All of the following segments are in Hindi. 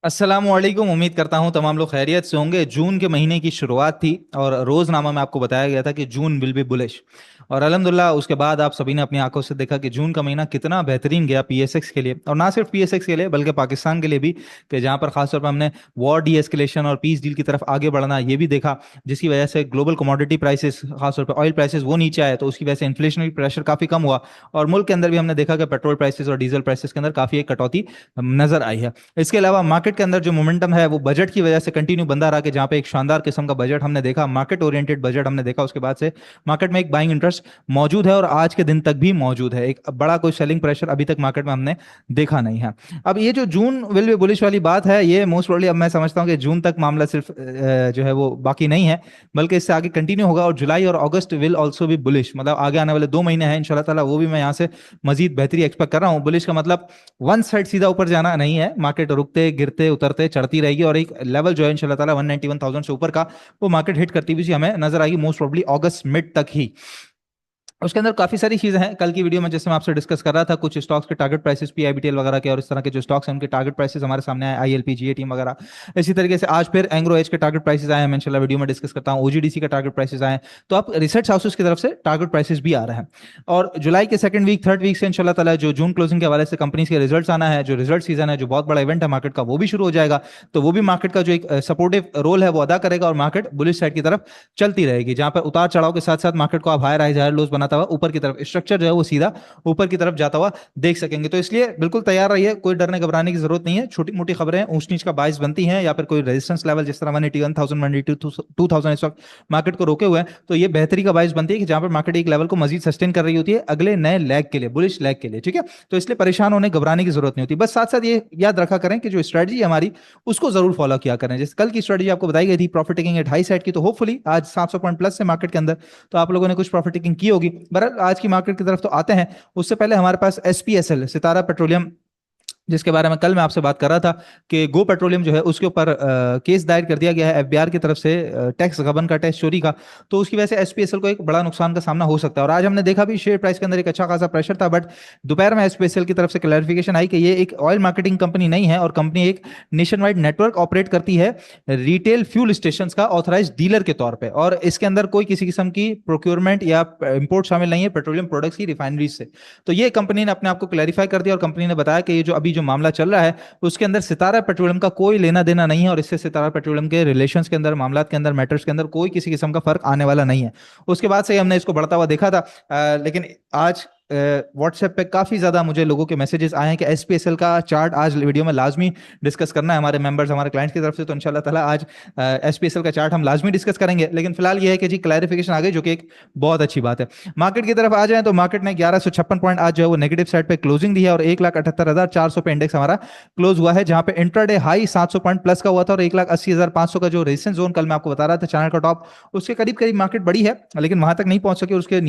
अस्सलामुअलैकुम। उम्मीद करता हूँ तमाम लोग खैरियत से होंगे। जून के महीने की शुरुआत थी और रोजनामा में आपको बताया गया था कि जून विल बी बुलिश। और अल्हम्दुलिल्लाह उसके बाद आप सभी ने अपनी आंखों से देखा कि जून का महीना कितना बेहतरीन गया पीएसएक्स के लिए, और ना सिर्फ पीएसएक्स के लिए बल्कि पाकिस्तान के लिए भी, कि जहाँ पर खासतौर पर हमने वॉर डी एस्केलेशन और पीस डील की तरफ आगे बढ़ना ये भी देखा, जिसकी वजह से ग्लोबल कमोडिटी प्राइसेस खासतौर पर ऑयल प्राइसेस वो नीचे आए, तो उसकी वजह से इन्फ्लेशनरी प्रेशर काफी कम हुआ। और मुल्क के अंदर भी हमने देखा कि पेट्रोल प्राइसेस और डीजल प्राइसेस के अंदर काफी एक कटौती नजर आई है। इसके अलावा मार्केट के अंदर जो मोमेंटम है वो बजट की वजह से कंटिन्यू बंदा रहा, कि जहां पे एक शानदार किस्म का बजट हमने देखा, मार्केट ओरिएंटेड बजट हमने देखा, उसके बाद से मार्केट में एक बाइंग इंटरेस्ट मौजूद है और आज के दिन तक भी मौजूद है। एक बड़ा कोई सेलिंग प्रेशर अभी तक मार्केट में हमने देखा नहीं है। अब ये जो जून विल बी बुलिश वाली बात है, ये मोस्ट प्रोबेबली अब मैं समझता हूँ कि जून तक मामला सिर्फ जो है वो बाकी नहीं है, बल्कि इससे आगे कंटिन्यू होगा। और जुलाई और अगस्त विल ऑल्सो भी बुलिश, मतलब आगे आने वाले 2 महीने हैं इंशाल्लाह ताला, वो भी मैं यहाँ से मजीद बेहतरी एक्सपेक्ट कर रहा हूँ। बुलिश का मतलब वन साइड सीधा ऊपर जाना नहीं है, मार्केट रुकते गिरते उतरते चढ़ती रहेगी, और एक लेवल जो है इंशाल्लाह ताला 191,000 से ऊपर का वो मार्केट हिट करती हुई सी हमें नजर आएगी मोस्ट प्रोबेबली अगस्त मिड तक ही। उसके अंदर काफी सारी चीजें हैं। कल की वीडियो में जैसे मैं आपसे डिस्कस कर रहा था, कुछ स्टॉक्स के टारगेट प्राइसेस पीआईबीटीएल वगैरह के और इस तरह के जो स्टॉक्स हैं उनके टारगेट प्राइसेस हमारे सामने आए, आईएलपी जीए टीम वगैरह। इसी तरीके से आज फिर एंग्रो एज के टारगेट प्राइसेस आए हैं, मैं इंशाल्लाह वीडियो में डिस्कस करता हूँ। ओजीडीसी का टारगेट प्राइसेस आए हैं, तो अब रिसर्च हाउसेस की तरफ से टारगेट प्राइसेस भी आ रहे हैं। और जुलाई के सेकंड वीक थर्ड वीक से इंशाल्लाह ताला जो जून क्लोजिंग के हवाले से कंपनीज के रिजल्ट्स आना है, जो रिजल्ट सीजन है, जो बहुत बड़ा इवेंट है मार्केट का, वो भी शुरू हो जाएगा। तो वो भी मार्केट का जो एक सपोर्टिव रोल है वो अदा करेगा और मार्केट बुलिश साइड की तरफ चलती रहेगी, जहां पर उतार चढ़ाव के साथ साथ मार्केट को आप हायर हाई हायर लोज बनाता हुआ ऊपर की तरफ स्ट्रक्चर जो है वो सीधा ऊपर की तरफ जाता हुआ देख सकेंगे। तो इसलिए बिल्कुल तैयार रहिए, कोई डरने घबराने की जरूरत नहीं है। छोटी मोटी खबरें ऊंच नीच का बायस बनती हैं, या फिर कोई रेजिस्टेंस लेवल जिस तरह 181,000 182,000 इस वक्त मार्केट को रोके हुए हैं, तो ये बेहतरी का बायस बनती है कि जहां पर मार्केट एक लेवल को मजीद सस्टेन कर रही होती है अगले नए लेग के लिए, बुलिश लेग के लिए। ठीक है, तो इसलिए परेशान होने घबराने की जरूरत नहीं होती। बस साथ साथ ये याद रखा करें कि जो स्ट्रेटजी हमारी उसको जरूर फॉलो किया करें। जैसे कल की स्ट्रेटजी आपको बताई गई थी profit taking at high side की, तो होपफुली आज 700 पॉइंट प्लस से मार्केट के अंदर तो आप लोगों ने कुछ प्रॉफिट टेकिंग की होगी। बहरहाल आज की मार्केट की तरफ तो आते हैं। उससे पहले हमारे पास एसपीएसएल सितारा पेट्रोलियम, जिसके बारे में कल मैं आपसे बात कर रहा था कि गो पेट्रोलियम जो है उसके ऊपर केस दायर कर दिया गया है एफबीआर की तरफ से, टैक्स गबन का, टैक्स चोरी का। तो उसकी वजह से एसपीएसएल को एक बड़ा नुकसान का सामना हो सकता है। और आज हमने देखा भी शेयर प्राइस के अंदर एक अच्छा खासा प्रेशर था, बट दोपहर में एसपीएसएल की तरफ से क्लैरिफिकेशन आई कि ये एक ऑयल मार्केटिंग कंपनी नहीं है, और कंपनी एक नेशन वाइड नेटवर्क ऑपरेट करती है रिटेल फ्यूल स्टेशन का ऑथराइज डीलर के तौर पर, और इसके अंदर कोई किसी किस्म की प्रोक्योरमेंट या इंपोर्ट शामिल नहीं है पेट्रोलियम प्रोडक्ट्स की रिफाइनरीज से। तो ये कंपनी ने अपने आप को क्लैरिफाई कर दिया, और कंपनी ने बताया कि ये जो अभी जो मामला चल रहा है उसके अंदर सितारा पेट्रोलियम का कोई लेना देना नहीं है, और इससे सितारा पेट्रोलियम के रिलेशंस के अंदर, मामलात के अंदर, मैटर्स के अंदर कोई किसी किस्म का फर्क आने वाला नहीं है। उसके बाद से ही हमने इसको बढ़ता हुआ देखा था। लेकिन आज व्हाट्सएप पे काफी ज्यादा मुझे लोगों के मैसेजेस आए हैं कि एसपीएसएल का चार्ट आज वीडियो में लाजमी डिस्कस करना है हमारे मेंबर्स, हमारे क्लाइंट्स की तरफ से। तो इंशाल्लाह ताला आज एसपीएसएल का चार्ट हम लाजमी डिस्कस करेंगे। लेकिन फिलहाल ये है कि जी क्लैरिफिकेशन आ गई, जो कि एक बहुत अच्छी बात है। मार्केट की तरफ आ जाए तो मार्केट ने 1156 पॉइंट आज जो है वो नेगेटिव साइड पे क्लोजिंग दी है, और 1,78,400 पे इंडेक्स हमारा क्लोज हुआ है, जहां पे इंट्राडे हाई 700 पॉइंट प्लस का हुआ था, और 1,80,500 का जो रेजिस्टेंस जोन कल मैं आपको बता रहा था चैनल का टॉप, उसके करीब करीब मार्केट बड़ी है, लेकिन वहां तक नहीं पहुंच सकी, और उसके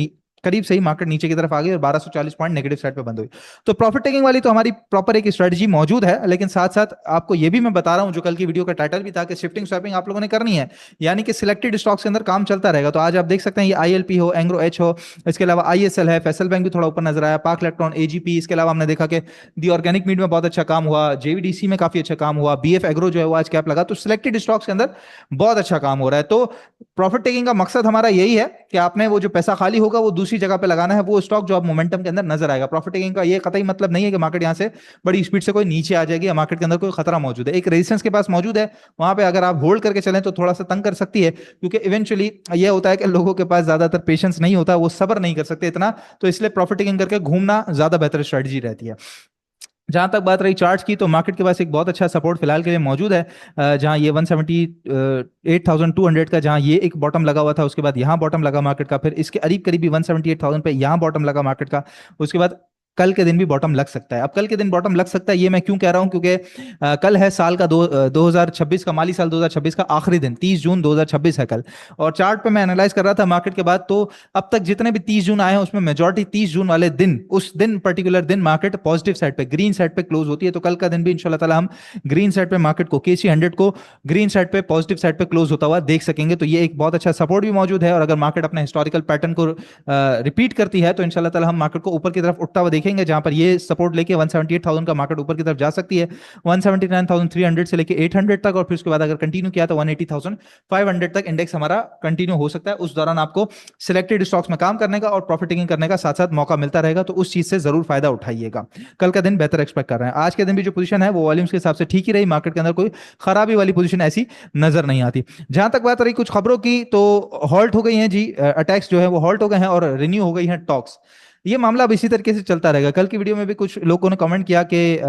करीब से ही मार्केट नीचे की तरफ आ गई और 1240 पॉइंट नेगेटिव साइड पे बंद हुई। तो प्रॉफिट टेकिंग वाली तो हमारी प्रॉपर एक स्ट्रेटजी मौजूद है, लेकिन साथ साथ आपको ये भी मैं बता रहा हूं, जो कल की वीडियो का टाइटल भी था, कि शिफ्टिंग स्वैपिंग आप लोगों ने करनी है, यानी कि सिलेक्टेड स्टॉक्स के अंदर काम चलता रहेगा। तो आज आप देख सकते हैं ये आईएलपी हो, एंग्रो एच हो, इसके अलावा आईएसएल है, फैसल बैंक भी थोड़ा ऊपर नजर आया, पाक इलेक्ट्रॉन, एजीपी। इसके अलावा हमने देखा कि दी ऑर्गेनिक मीट में बहुत अच्छा काम हुआ, जेवीडीसी में काफी अच्छा काम हुआ, बीएफ एग्रो जो है वो आज कैप लगा। तो सिलेक्टेड स्टॉक्स के अंदर बहुत अच्छा काम हो रहा है। तो प्रॉफिट टेकिंग का मकसद हमारा यही है कि आपने वो जो पैसा खाली होगा वो दूसरी जगह पे लगाना है, वो स्टॉक जो आप मोमेंटम के अंदर नजर आएगा। प्रॉफिट टेकिंग का ये कतई मतलब नहीं है कि मार्केट यहां से बड़ी स्पीड से कोई नीचे आ जाएगी या मार्केट के अंदर कोई खतरा मौजूद है। एक रेजिस्टेंस के पास मौजूद है, वहां पे अगर आप होल्ड करके चलें तो थोड़ा सा तंग कर सकती है, क्योंकि इवेंचुअली ये होता है कि लोगों के पास ज्यादातर पेशेंस नहीं होता, वो सब्र नहीं कर सकते इतना, तो इसलिए प्रॉफिट टेकिंग करके घूमना ज्यादा बेहतर स्ट्रेटजी रहती है। जहां तक बात रही चार्ट्स की, तो मार्केट के पास एक बहुत अच्छा सपोर्ट फिलहाल के लिए मौजूद है, जहां ये 178,200 का, जहां ये एक बॉटम लगा हुआ था, उसके बाद यहां बॉटम लगा मार्केट का, फिर इसके करीब करीब भी 178,000 पे यहां बॉटम लगा मार्केट का। उसके बाद कल के दिन भी बॉटम लग सकता है। अब कल के दिन बॉटम लग सकता है ये मैं क्यों कह रहा हूं, क्योंकि कल है साल का 2026 का, माली साल 2026 का आखिरी दिन, 30 जून 2026 है कल। और चार्ट पे मैं एनालाइज कर रहा था मार्केट के बाद, तो अब तक जितने भी 30 जून आए हैं उसमें मेजॉरिटी 30 जून वाले दिन, उस दिन पर्टिकुलर दिन मार्केट पॉजिटिव साइड पे, ग्रीन साइड पे क्लोज होती है। तो कल का दिन भी इंशाल्लाह ताला हम ग्रीन साइड पे मार्केट को, केसी 100 को ग्रीन साइड पे, पॉजिटिव साइड पे क्लोज होता हुआ देख सकेंगे। तो ये एक बहुत अच्छा सपोर्ट भी मौजूद है, और अगर मार्केट अपने हिस्टोरिकल पैटर्न को रिपीट करती है तो इंशाल्लाह ताला हम मार्केट को ऊपर की तरफ उठता हुआ देखेंगे। देखेंगे, जहां पर ये सपोर्ट लेके 178,000 का मार्केट ऊपर की तरफ जा सकती है, 179,300 से लेके 800 तक, और फिर उसके बाद अगर कंटिन्यू किया तो 180,500 तक इंडेक्स हमारा कंटिन्यू हो सकता है। उस दौरान आपको सिलेक्टेड स्टॉक्स में काम करने का और प्रॉफिट टेकिंग करने का साथ साथ मौका मिलता रहेगा, तो उस चीज से जरूर फायदा उठाइएगा। कल का दिन बेहतर एक्सपेक्ट कर रहे हैं। आज के दिन भी जो पोजीशन है वो वॉल्यूम्स के हिसाब से ठीक ही रही, मार्केट के अंदर कोई खराबी वाली पोजीशन ऐसी नजर नहीं आती। जहां तक बात रही कुछ खबरों की, तो हॉल्ट हो गई हैं जी, अटैक्स जो है वो हॉल्ट हो गए हैं और रिन्यू हो गई हैं टॉक्स। ये मामला अब इसी तरीके से चलता रहेगा। कल की वीडियो में भी कुछ लोगों ने कमेंट किया कि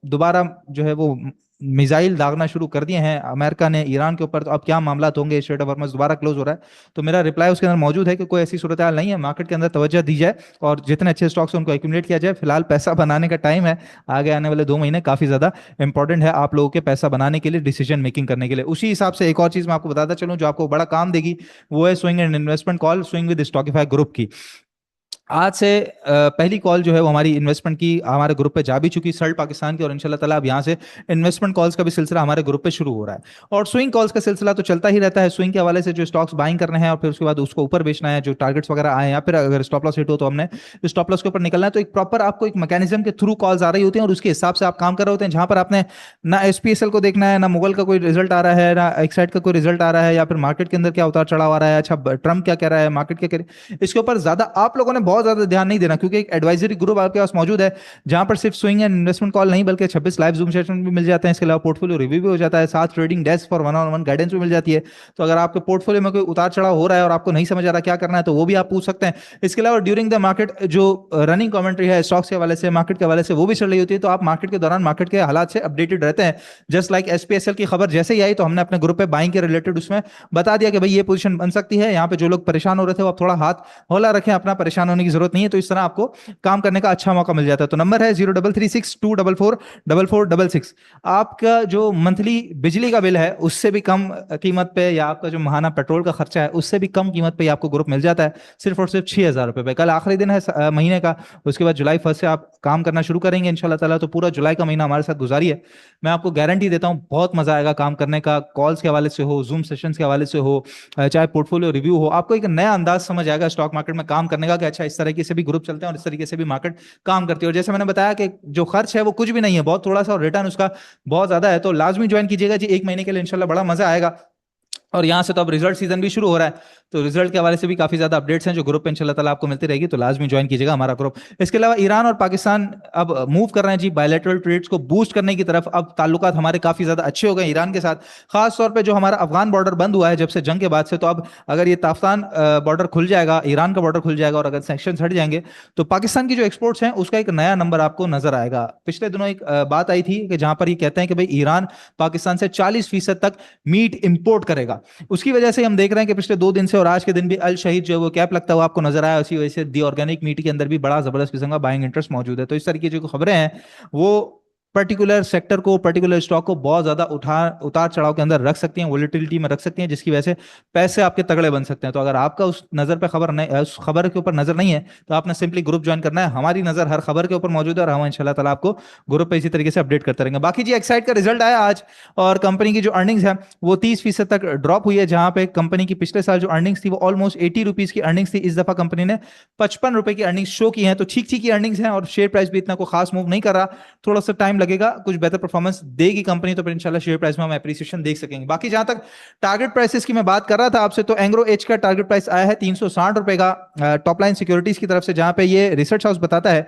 दोबारा जो है वो मिसाइल दागना शुरू कर दिए हैं अमेरिका ने ईरान के ऊपर, तो अब क्या मामला होंगे, स्ट्रेट ऑफ हॉर्मुज़ दोबारा क्लोज हो रहा है। तो मेरा रिप्लाई उसके अंदर मौजूद है कि कोई ऐसी सूरत हाल नहीं है, मार्केट के अंदर तवज्जो दी जाए और जितने अच्छे स्टॉक्स हैं उनको एक्यूमुलेट किया जाए। फिलहाल पैसा बनाने का टाइम है, आगे आने वाले 2 महीने काफी ज्यादा इंपॉर्टेंट है आप लोगों के पैसा बनाने के लिए, डिसीजन मेकिंग करने के लिए। उसी हिसाब से एक और चीज मैं आपको बताता चलूं जो आपको बड़ा काम देगी, वो है swing and investment call, swing with Stockify group की। आज से पहली कॉल जो है वो हमारी इन्वेस्टमेंट की हमारे ग्रुप पे जा भी चुकी सर्ट पाकिस्तान की, और इंशाल्लाह ताला अब यहाँ से इन्वेस्टमेंट कॉल्स का भी सिलसिला हमारे ग्रुप पे शुरू हो रहा है। और स्विंग कॉल्स का सिलसिला तो चलता ही रहता है, स्विंग के हवाले से जो स्टॉक्स बाइंग करने हैं और फिर उसके बाद उसको ऊपर बेचना है, जो टारगेट्स वगैरह आए या फिर अगर स्टॉप लॉस हिट हो तो हमने स्टॉप लॉस के ऊपर निकलना है। तो एक प्रॉपर आपको एक मैकेनिज्म के थ्रू कॉल्स आ रही होती हैं और उसके हिसाब से आप काम कर रहे होते हैं, जहां पर आपने ना एसपीएसएल को देखना है, ना मुगल का कोई रिजल्ट आ रहा है, ना एक्साइड का कोई रिजल्ट आ रहा है, या फिर मार्केट के अंदर क्या उतार चढ़ाव आ रहा है, अच्छा ट्रम्प क्या कह रहा है, मार्केट क्या कह रही है, इसके ऊपर ज्यादा आप लोगों ने बहुत ज्यादा ध्यान नहीं देना, क्योंकि एक एडवाइजरी ग्रुप आपके पास मौजूद है जहां पर सिर्फ स्विंग एंड इन्वेस्टमेंट कॉल नहीं बल्कि 26 लाइव जूम सेशन भी मिल जाते हैं। इसके अलावा पोर्टफोलियो रिव्यू भी हो जाता है, साथ trading desk for one on one guidance भी मिल जाती है। तो अगर आपके पोर्टफोलियो में कोई उतार चढ़ाव हो रहा है और आपको नहीं समझ आ रहा क्या करना है तो वो भी आप पूछ सकते हैं। इसके अलावा ड्यूरिंग द मार्केट जो रनिंग कमेंट्री है स्टॉक्स के हवाले से, मार्केट के हवाले से, वो भी चल रही होती है, तो आप मार्केट के दौरान मार्केट के हालात से अपडेटेड रहते हैं। जस्ट लाइक एसपीएसएल की खबर जैसे ही आई तो हमने अपने ग्रुप पे बाइंग के रिलेटेड उसमें बता दिया कि भाई ये पोजीशन बन सकती है। यहाँ पे जो लोग परेशान हो रहे थे वो आप थोड़ा हाथ हौला रखें, अपना परेशान होने की जरूरत नहीं है। तो इस तरह आपको काम करने का अच्छा मौका मिल जाता है। तो नंबर है 0336244466। आपका जो मंथली बिजली का बिल है उससे भी कम कीमत पे, या आपका जो महाना पेट्रोल का खर्चा है उससे भी कम कीमत पे आपको ग्रुप मिल जाता है, सिर्फ और सिर्फ 6,000 रुपए पे। कल आखिरी दिन है महीने का, उसके बाद जुलाई 1 से आप काम करना शुरू करेंगे इंशाल्लाह ताला। तो पूरा जुलाई का महीना हमारे साथ गुजारिए, मैं आपको गारंटी देता हूँ बहुत मजा आएगा काम करने का। कॉल्स के हवाले से हो, जूम सेशंस के हवाले से हो, चाहे पोर्टफोलियो रिव्यू हो, आपको एक नया अंदाज समझ आएगा स्टॉक मार्केट में काम करने का कि अच्छा इस तरीके से भी ग्रुप चलते हैं और इस तरीके से भी मार्केट काम करती है। और जैसे मैंने बताया कि जो खर्च है वो कुछ भी नहीं है, बहुत थोड़ा सा, और रिटर्न उसका बहुत ज्यादा है। तो लाजमी ज्वाइन कीजिएगा जी, 1 महीने के लिए इंशाल्लाह बड़ा मजा आएगा। और यहाँ से तो अब रिजल्ट सीजन भी शुरू हो रहा है, तो रिजल्ट के हवाले से भी काफी ज्यादा अपडेट्स हैं जो ग्रुप पे इंशाल्लाह ताला आपको मिलती रहेगी। तो लाजमी ज्वाइन कीजिएगा हमारा ग्रुप। इसके अलावा ईरान और पाकिस्तान अब मूव कर रहे हैं जी बायलैटरल ट्रेड्स को बूस्ट करने की तरफ। अब ताल्लुकात हमारे काफी ज्यादा अच्छे हो गए ईरान के साथ, खास तौर पे जो हमारा अफगान बॉर्डर बंद हुआ है जब से जंग के बाद से। तो अब अगर ये ताफ्तान बॉर्डर खुल जाएगा, ईरान का बॉर्डर खुल जाएगा, और अगर सैंक्शन हट जाएंगे तो पाकिस्तान की जो एक्सपोर्ट्स हैं उसका एक नया नंबर आपको नजर आएगा। पिछले दिनों एक बात आई थी कि जहां पर ये कहते हैं कि भाई ईरान पाकिस्तान से 40% तक मीट इंपोर्ट करेगा। उसकी वजह से हम देख रहे हैं कि पिछले 2 दिन से और आज के दिन भी अल शहीद जो वो कैप लगता हुआ आपको नजर आया, उसी वजह से दी ऑर्गेनिक मीट के अंदर भी बड़ा जबरदस्त किस्म का बाइंग इंटरेस्ट मौजूद है। तो इस तरीके की जो खबरें हैं वो पर्टिकुलर सेक्टर को, पर्टिकुलर स्टॉक को बहुत ज्यादा उतार चढ़ाव के अंदर रख सकती हैं, वोलेटिलिटी में रख सकती हैं, जिसकी वजह से पैसे आपके तगड़े बन सकते हैं। तो अगर आपका उस नजर पे खबर नहीं, उस खबर के ऊपर नजर नहीं है, तो आपने सिंपली ग्रुप ज्वाइन करना है। हमारी नजर हर खबर के ऊपर मौजूद है और हम इंशाल्लाह ताला आपको ग्रुप पे इसी तरीके से अपडेट करते रहेंगे। बाकी जी एक्साइड का रिजल्ट आया आज, और कंपनी की जो अर्निंग्स है वो 30% तक ड्रॉप हुई है। जहां पे कंपनी की पिछले साल जो अर्निंग्स थी वो ऑलमोस्ट 80 रुपीज की अर्निंग्स थी, इस दफा कंपनी ने 55 रुपए की अर्निंग्स शो की है। तो ठीक ठीक ही अर्निंग्स हैं और शेयर प्राइस भी इतना को खास मूव नहीं कर रहा, थोड़ा सा टाइम लगेगा, कुछ बेहतर परफॉर्मेंस देगी कंपनी तो फिर इंशाल्लाह शेयर प्राइस में हम एप्रिसिएशन देख सकेंगे। बाकी जहां तक टारगेट प्राइसेस की मैं बात कर रहा था आपसे, तो एंग्रो एच का टारगेट प्राइस आया है 360 रुपए का टॉप लाइन सिक्योरिटीज की तरफ से, जहां पे ये रिसर्च हाउस बताता है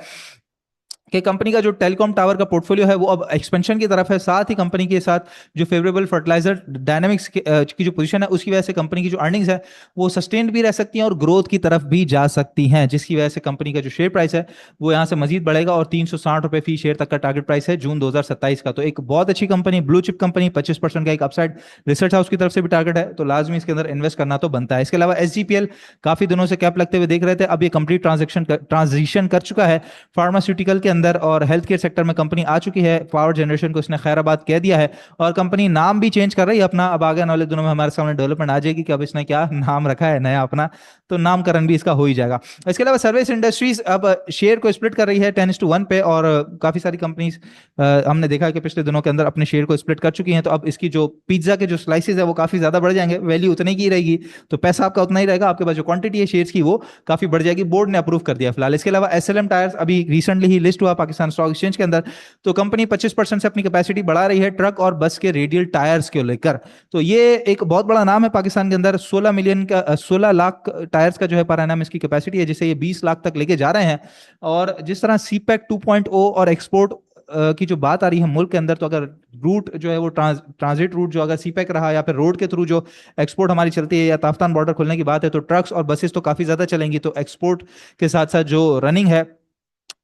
कि कंपनी का जो टेलीकॉम टावर का पोर्टफोलियो है वो अब एक्सपेंशन की तरफ है। साथ ही कंपनी के साथ जो फेवरेबल फर्टिलाइजर डायनेमिक्स की जो पोजीशन है उसकी वजह से कंपनी की जो अर्निंग्स है वो सस्टेन भी रह सकती हैं और ग्रोथ की तरफ भी जा सकती हैं, जिसकी वजह से कंपनी का जो शेयर प्राइस है वो यहाँ से मजीद बढ़ेगा और 360 रुपए फी शेयर तक का टारगेट प्राइस है जून 2027 का। तो एक बहुत अच्छी कंपनी, ब्लू चिप कंपनी, 25% का एक अपसाइड रिसर्च हाउस की तरफ से भी टारगेट है, तो लाजमी इसके अंदर इन्वेस्ट करना तो बनता है। इसके अलावा एसजीपीएल काफी दिनों से कैप लगते हुए देख रहे थे, अब ये कंप्लीट ट्रांजिशन कर चुका है फार्मास्यूटिकल के अंदर अंदर और हेल्थ केयर सेक्टर में कंपनी आ चुकी है। पावर जनरेशन को इसने खैराबाद कह दिया है और कंपनी नाम भी चेंज कर रही है अपना। अब आगे आने वाले दिनों में हमारे सामने डेवलपमेंट आ जाएगी कि अब इसने क्या नाम रखा है नया अपना, तो नामकरण भी इसका हो ही जाएगा। इसके अलावा सर्विस इंडस्ट्रीज अब शेयर को स्प्लिट कर रही है 10:1 पे, और काफी सारी कंपनीज हमने देखा है कि पिछले दिनों के अंदर अपने शेयर को स्प्लिट कर चुकी हैं। तो अब इसकी जो पिज्जा के जो स्लाइसेस है वो काफी ज्यादा बढ़ जाएंगे, वैल्यू उतनी की रहेगी, तो पैसा आपका उतना ही रहेगा, आपके पास जो क्वांटिटी है शेयर्स की वो काफी बढ़ जाएगी। बोर्ड ने अप्रूव कर दिया फिलहाल। इसके अलावा एसएलएम टायर्स अभी रिसेंटली ही लिस्ट हुआ पाकिस्तान स्टॉक एक्सचेंज के अंदर, तो कंपनी 25% से अपनी कैपेसिटी बढ़ा रही है ट्रक और बस के रेडियल टायर्स को लेकर। तो ये एक बहुत बड़ा नाम है पाकिस्तान के अंदर। 16 लाख टायर्स का जो है पर एनम इसकी कैपेसिटी है, जिसे ये 20 लाख तक लेके जा रहे हैं। और जिस तरह सीपैक 2.0 और एक्सपोर्ट की जो बात आ रही है मुल्क के अंदर, तो अगर रूट जो है वो ट्रांजिट रूट जो अगर सीपैक रहा या फिर रोड के थ्रू जो एक्सपोर्ट हमारी चलती है या ताफ्तान बॉर्डर खुलने की बात है, तो ट्रक्स और बसेस तो काफी ज्यादा चलेंगी। तो एक्सपोर्ट के साथ साथ जो रनिंग है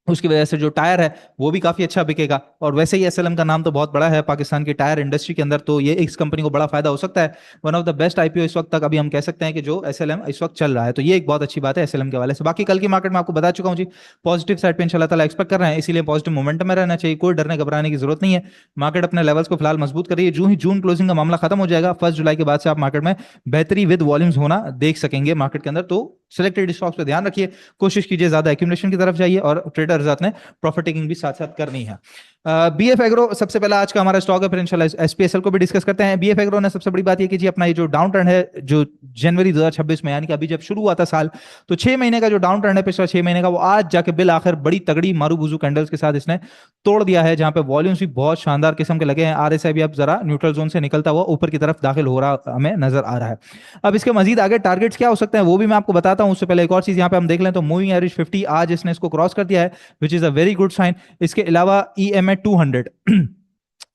उसकी वजह से जो टायर है वो भी काफी अच्छा बिकेगा। और वैसे ही एसएलएम का नाम तो बहुत बड़ा है पाकिस्तान की टायर इंडस्ट्री के अंदर, तो ये इस कंपनी को बड़ा फायदा हो सकता है। One of the best IPO इस वक्त तक अभी हम कह सकते हैं कि जो एसएलएम इस वक्त चल रहा है, तो ये एक बहुत अच्छी बात है एसएलएम के वाले से। बाकी कल की मार्केट में आपको बता चुका हूं जी, पॉजिटिव साइड पे इंशाल्लाह ताला एक्सपेक्ट कर रहे हैं, इसीलिए पॉजिटिव मोमेंटम में रहना चाहिए, कोई डरने घबराने की जरूरत नहीं है। मार्केट अपने लेवल्स को फिलहाल मजबूत कर रही है। जो ही जून क्लोजिंग का मामला खत्म हो जाएगा 1 जुलाई के बाद से आप मार्केट में बेहतरी विद वॉल्यूम्स होना देख सकेंगे मार्केट के अंदर। तो सिलेक्टेड स्टॉक्स पे ध्यान रखिए, कोशिश कीजिए ज्यादा एक्यूमुलेशन की तरफ जाइए, और ट्रेडर हजरात ने प्रॉफिट टेकिंग भी साथ साथ करनी है। बीएफ एग्रो सबसे पहला आज का हमारा स्टॉक है, फिर इंशाल्लाह एसपीएसएल को भी डिस्कस करते हैं। बीएफ एग्रो ने सबसे बड़ी बात ये की जी, अपना ये जो डाउन टर्न है जो जनवरी 2026 में यानी कि अभी जब शुरू हुआ था साल, तो 6 महीने का जो डाउन टर्न है पिछला 6 महीने का, वो आज जाके बिल आखिर बड़ी तगड़ी मारू बुजू कैंडल्स के साथ इसने तोड़ दिया है, जहां पे वॉल्यूम्स भी बहुत शानदार किस्म के लगे हैं। आरएसआई भी अब जरा न्यूट्रल जोन से निकलता हुआ ऊपर की तरफ दाखिल हो रहा हमें नजर आ रहा है। अब इसके मजीद आगे टारगेट्स क्या हो सकते हैं वो भी मैं आपको बताता हूं। उससे पहले एक और चीज यहाँ पे हम देख लें, तो मूविंग एवरेज 50 आज इसने इसको क्रॉस कर दिया है, which is a very good sign. इसके अलावा ईएमए 200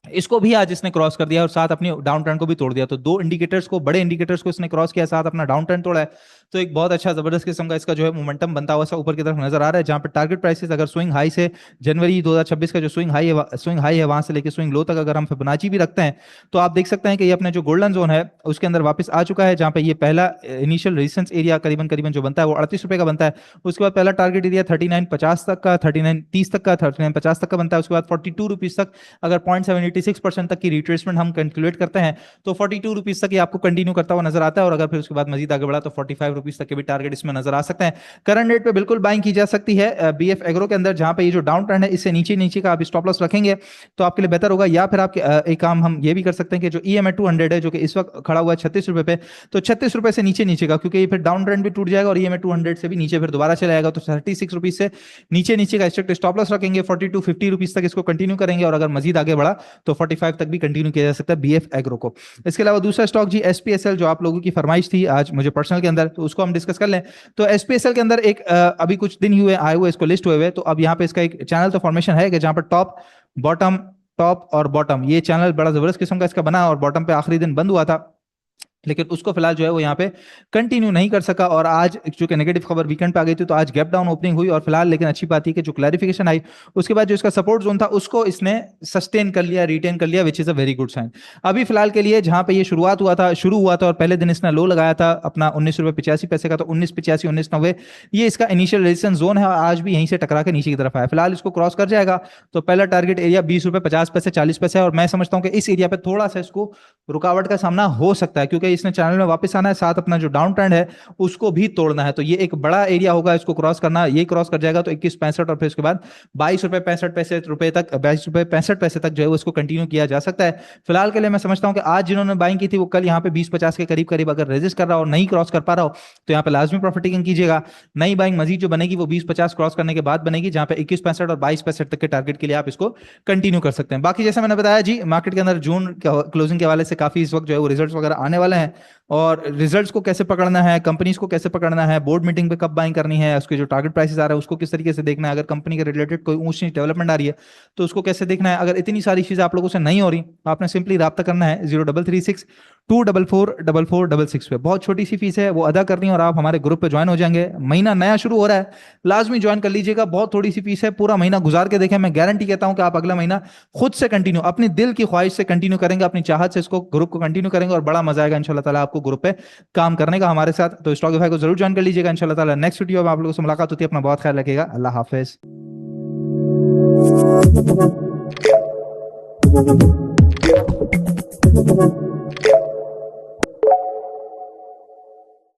इसको भी आज इसने क्रॉस कर दिया और साथ अपनी डाउन टर्न को भी तोड़ दिया। तो दो इंडिकेटर्स को, बड़े इंडिकेटर्स को इसने क्रॉस किया, साथ अपना डाउन टर्न तोड़ा है। तो एक बहुत अच्छा जबरदस्त किस्म का इसका जो है मोमेंटम बनता हुआ सा ऊपर की तरफ नजर आ रहा है, जहां पे टारगेट प्राइसेस अगर स्विंग हाई से जनवरी 2026 का जो स्विंग हाई है वहां से लेकर स्विंग लो तक अगर हम फिबोनाची भी रखते हैं, तो आप देख सकते हैं कि ये अपने जो गोल्डन जोन है उसके अंदर वापस आ चुका है, जहां पे ये पहला इनिशियल रेजिस्टेंस एरिया करीबन करीबन जो बनता है वो 38 रुपए का बनता है। उसके बाद पहला टारगेट एरिया 39.50 तक का, 39.30 तक का, 39.50 तक का बनता है। उसके बाद 42 रुपीज तक अगर 0.786% तक की रिट्रेसमेंट हम कैलकुलेट करते हैं, तो 42 रुपीज तक ये आपको कंटिन्यू करता हुआ नजर आता है। और अगर फिर उसके बाद मजीद आगे बढ़ा तो 45 रुपीज तक के भी टारगेट इसमें नजर आ सकते हैं। करंट रेट पे बिल्कुल बाइंग की जा सकती है बीएफ एग्रो के अंदर, जहां पे ये जो डाउन ट्रेंड है इससे नीचे नीचे का आप स्टॉप लॉस रखेंगे तो आपके लिए बेहतर होगा। या फिर आप एक काम हम ये भी कर सकते हैं कि जो ईएमए 200 है जो कि इस वक्त खड़ा हुआ है 36 रुपए पे, तो 36 रुपए से नीचे नीचे का, क्योंकि ये फिर डाउन ट्रेंड भी टूट जाएगा और ईएमए 200 से भी नीचे फिर दोबारा चला जाएगा, तो 36 रुपीज से नीचे नीचे का स्ट्रिक्ट स्टॉप लॉस रखेंगे। 42 50 रुपीज तक इसको कंटिन्यू करेंगे, और अगर मजीद आगे बढ़ा तो 45 तक भी कंटिन्यू किया जा सकता है बीएफ एग्रो को। इसके अलावा दूसरा स्टॉक जी एसपीएसएल, जो आप लोगों की फरमाइश थी आज मुझे पर्सनल के अंदर, तो उसको हम डिस्कस कर लें। तो एसपीएसएल के अंदर एक अभी कुछ दिन हुए आए हुए इसको लिस्ट हुए हुए, तो अब यहाँ पे इसका एक चैनल तो फॉर्मेशन है कि जहां पर टॉप और बॉटम ये चैनल बड़ा जबरदस्त किस्म का इसका बना, और बॉटम पे आखिरी दिन बंद हुआ था, लेकिन उसको फिलहाल जो है वो यहाँ पे कंटिन्यू नहीं कर सका। और आज चूंकि नेगेटिव खबर वीकेंड पे आ गई थी, तो आज गैप डाउन ओपनिंग हुई और फिलहाल, लेकिन अच्छी बात है कि जो क्लैरिफिकेशन आई उसके बाद जो इसका सपोर्ट जोन था उसको इसने सस्टेन कर लिया, रिटेन कर लिया, which is a very good sign. अभी फिलहाल के लिए जहां पे ये शुरू हुआ था और पहले दिन इसने लो लगाया था अपना 19 रुपए 85 पैसे का, तो 19.85 19.90 ये इसका इनिशियल रेजिस्टेंस जोन है, और आज भी यहीं से टकरा के नीचे की तरफ आया। फिलहाल इसको क्रॉस कर जाएगा तो पहला टारगेट एरिया 20 रुपए 50 पैसे 40 पैसे, और मैं समझता हूँ कि इस एरिया पे थोड़ा सा इसको रुकावट का सामना हो सकता है, क्योंकि इसने चैनल में वापस आना है, साथ अपना जो डाउन ट्रेंड है उसको भी तोड़ना है। तो ये एक बड़ा एरिया होगा इसको क्रॉस करना, ये क्रॉस कर जाएगा तो 21.65 और फिर उसके बाद 22 रुपए 65 पैसे तक, 22 रुपए 65 पैसे तक जो है उसको कंटिन्यू किया जा सकता है। फिलहाल के लिए मैं समझता हूं कि आज जिन्होंने बाइंग की थी वो कल यहाँ पे 20-50 के करीब करीब अगर रेजिस्ट कर रहा हो, नहीं क्रॉस कर पा रहा हो, तो यहाँ पे लाजमी प्रॉफिट टेकिंग कीजिएगा। नई बाइंग मजीद जो बनेगी वो 20-50 क्रॉस करने के बाद बनेगी, जहां पे 21.65 और 22 पैसे तक के टारगेट के लिए आप इसको कंटिन्यू कर सकते हैं। बाकी जैसे मैंने बताया जी, मार्केट के अंदर जून क्लोजिंग के हवाले से काफी इस वक्त जो है वो रिजल्ट्स वगैरह आने वाले हैं, और रिजल्ट्स को कैसे पकड़ना है, कंपनीज को कैसे पकड़ना है, बोर्ड मीटिंग पे कब बाइंग करनी है, उसके जो टारगेट प्राइसेस आ रहा है उसको किस तरीके से देखना है, अगर कंपनी के रिलेटेड कोई ऊंच नीच डेवलपमेंट आ रही है तो उसको कैसे देखना है। अगर इतनी सारी चीजें आप लोगों से नहीं हो रही, आपने सिंपली राब्ता करना है 0336244466 पे। बहुत छोटी सी फीस है, वो अदा करनी है और आप हमारे ग्रुप पे ज्वाइन हो जाएंगे। महीना नया शुरू हो रहा है, लाजमी ज्वाइन कर लीजिएगा। बहुत थोड़ी सी फीस है, पूरा महीना गुजार के देखें, मैं गारंटी कहता हूं कि आप अगला महीना खुद से कंटिन्यू अपनी दिल की ख्वाहिश से कंटिन्यू करेंगे, अपनी चाहत से इसको ग्रुप को कंटिन्यू करेंगे और बड़ा मजा आएगा इंशाल्लाह ताला आपको ग्रुप पे काम करने का हमारे साथ। तो स्टॉकify को जरूर ज्वाइन कर लीजिएगा इंशाल्लाह ताला। नेक्स्ट वीडियो में आप लोगों से मुलाकात होती है, अपना बहुत ख्याल रखिएगा, अल्लाह हाफिज।